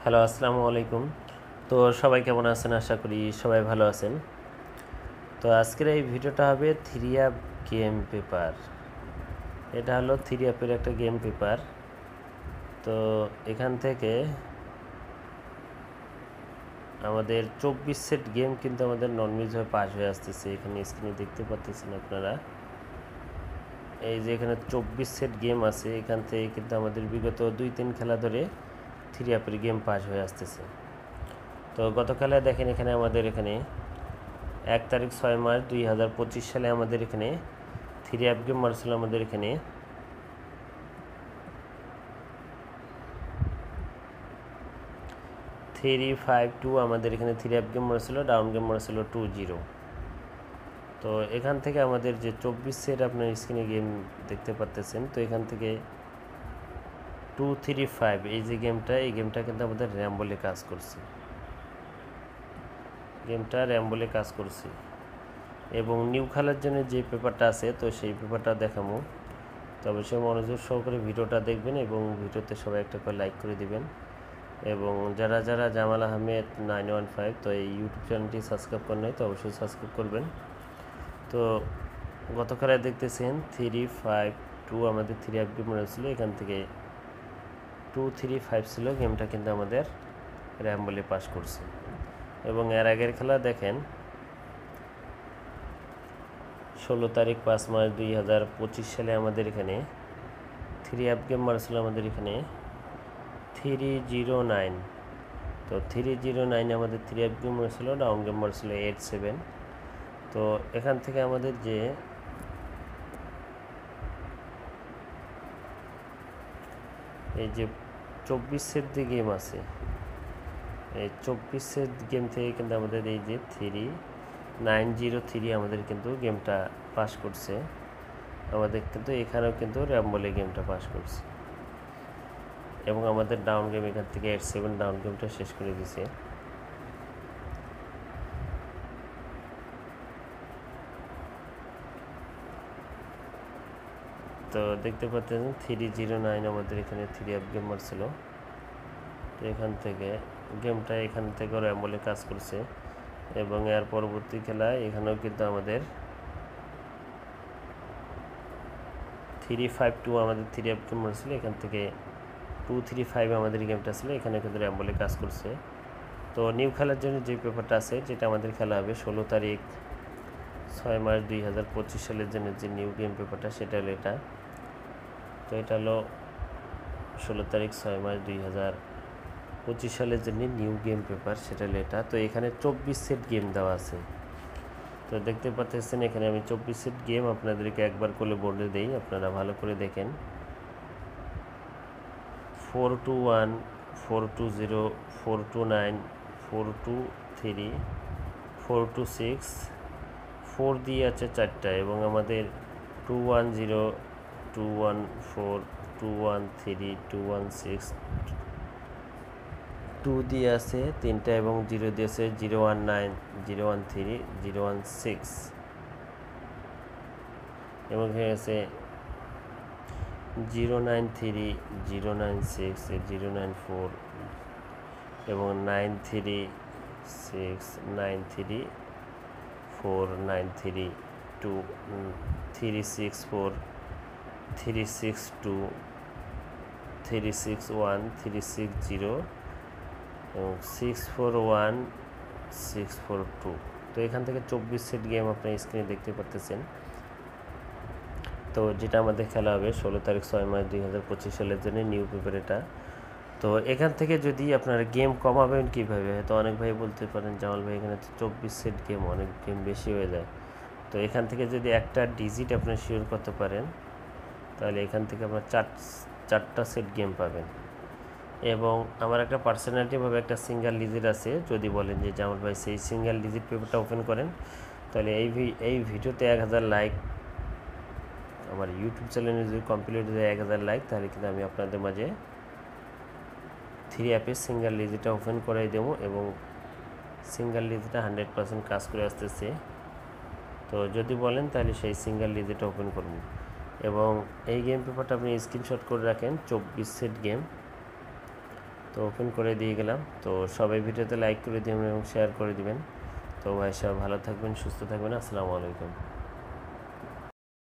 Hello, আসসালামু আলাইকুম। তো সবাই কেমন আছেন? আশা করি সবাই ভালো আছেন। তো আজকের এই ভিডিওটা হবে থ্রি অ্যাপ গেম পেপার। এটা হলো থ্রি অ্যাপের একটা গেম পেপার। তো এখান থেকে আমাদের 24 সেট গেম কিন্তু আমাদের ননমিজ হয়ে পাস হয়ে আসতেছে। এখানে স্ক্রিনে দেখতে পাচ্ছেন আপনারা, এই যে এখানে 24 সেট গেম আছে। এখান থেকে কিন্তু আমাদের বিগত 2-3 খেলা ধরে থ্রি অ্যাপের গেম পাস হয়ে আসতেছে। তো গত খেলায় দেখেন, এখানে আমাদের এখানে 1 তারিখ 6 মার্চ 2025 সালে আমাদের এখানে থ্রি অ্যাপ গেম মারছিল। আমাদের এখানে 352 আমাদের এখানে থ্রি অ্যাপ গেম মারছিল, ডাউন গেম মারছিল 2-0। তো এখান থেকে আমাদের যে 24 সেট আপনার স্ক্রিনে গেম দেখতে পাচ্ছেন, তো এখান থেকে 235 এই যে গেমটা, এই গেমটা কিন্তু আমাদের র্যাম বলে কাজ করছে। গেমটা র্যাম বলে কাজ করছে। এবং নিউ খেলার জন্য যে পেপারটা আছে, তো সেই পেপারটা দেখাবো। তো অবশ্যই মনোযোগ সহকারে ভিডিওটা দেখবেন এবং ভিডিওতে সবাই একটা করে লাইক করে দিবেন। এবং যারা যারা জামাল আহমেদ 915 তো এই ইউটিউব চ্যানেলটি সাবস্ক্রাইব করেন নাই, তো অবশ্যই সাবস্ক্রাইব করবেন। তো গতকালে দেখতেছেন 352 আমাদের থ্রি অ্যাপ গেম রয়েছিল। এখান থেকে 235 ছিল গেমটা, কিন্তু আমাদের র্যাম বলে পাস করছে। এবং এর আগের খেলা দেখেন, 16 তারিখ 5 মার্চ 2025 সালে আমাদের এখানে থ্রি অ্যাপ গেম মারছিল আমাদের এখানে 309। তো 309 আমাদের থ্রি অ্যাপ গেম মারছিল, ডাউন গেম মারছিল 87। তো এখান থেকে আমাদের যে এই যে 24 সেট দিয়ে গেম আছে, এই 24 সেট গেম থেকে কিন্তু আমাদের এই যে 3903 আমাদের কিন্তু গেমটা পাস করছে। আমাদের কিন্তু এখানেও কিন্তু র্যাম বলে গেমটা পাস করছে। এবং আমাদের ডাউন গেম এখান থেকে 87 ডাউন গেমটা শেষ করে দিছে। তো দেখতে পাচ্ছেন 309 আমাদের এখানে থ্রি অ্যাপ গেম মারছিল। তো এখান থেকে গেমটা এখান থেকেও র্যাম বলে কাজ করছে। এবং এর পরবর্তী খেলায় এখানেও কিন্তু আমাদের 352 আমাদের থ্রি অ্যাপ গেম মারছিল। এখান থেকে 235 আমাদের গেমটা ছিল, এখানে কিন্তু র্যাম বলে কাজ করছে। তো নিউ খেলার জন্য যে পেপারটা আছে, যেটা আমাদের খেলা হবে 16 তারিখ 6 মার্চ 2025 সালের জন্য যে নিউ গেম পেপারটা, সেটা হলো এটা। তো এটা হলো 16 তারিখ 6 মার্চ 2025 সালের জন্য নিউ গেম পেপার, সেটা হলো এটা। তো এখানে 24 সেট গেম দেওয়া আছে। তো দেখতে পাচ্ছেন এখানে আমি 24 সেট গেম আপনাদেরকে একবার করে বোর্ডে দেই, আপনারা ভালো করে দেখেন। 421, 420, 429, 423, 426, 4 দিয়ে আছে 4টা। এবং আমাদের 210, 214, 213, 216, 2 দিয়ে আছে 3টা। এবং 0 দিয়ে আছে 019, 013, 016। এবং এখানে আছে 093, 096, 094 এবং 936, 93, 493, 2, 364, 362, 361, 360 এবং 641, 642। তো এখান থেকে 24 সেট গেম আপনার স্ক্রিনে দেখতে পাচ্ছেন। তো যেটা আমাদের খেলা হবে 16 তারিখ 6 মার্চ 2025 সালের জন্য নিউ পেপার এটা। তো এখান থেকে যদি আপনারা গেম কমাবেন কীভাবে, হয়তো অনেক ভাই বলতে পারেন জামাল ভাই এখানে তো 24 সেট গেম, অনেক গেম বেশি হয়ে যায়। তো এখান থেকে যদি একটা ডিজিট আপনার শিওর করতে পারেন, তাহলে এখান থেকে আপনার চারটা সেট গেম পাবেন। এবং আমার একটা পার্সোনালিটিভাবে একটা সিঙ্গেল ডিজিট আছে। যদি বলেন যে জামাল ভাই সেই সিঙ্গেল ডিজিট পেপারটা ওপেন করেন, তাহলে এই ভিডিওতে 1000 লাইক, আমার ইউটিউব চ্যানেলে যদি কমপ্লিট হয়ে 1000 লাইক, তাহলে কিন্তু আমি আপনাদের মাঝে থ্রি অ্যাপের সিঙ্গেল ডিজিটটা ওপেন করাই দেবো। এবং সিঙ্গেল ডিজিটটা 100% কাজ করে আসতেছে। তো যদি বলেন তাহলে সেই সিঙ্গেল ডিজিটটা ওপেন করুন। এবং এই গেম পেপারটা আপনি স্ক্রিনশট করে রাখেন, 24 সেট গেম। তো ওপেন করে দিয়ে গেলাম। তো সবাই ভিডিওতে লাইক করে দিবেন এবং শেয়ার করে দিবেন। তো ভাই সব ভালো থাকবেন, সুস্থ থাকবেন। আসসালামু আলাইকুম।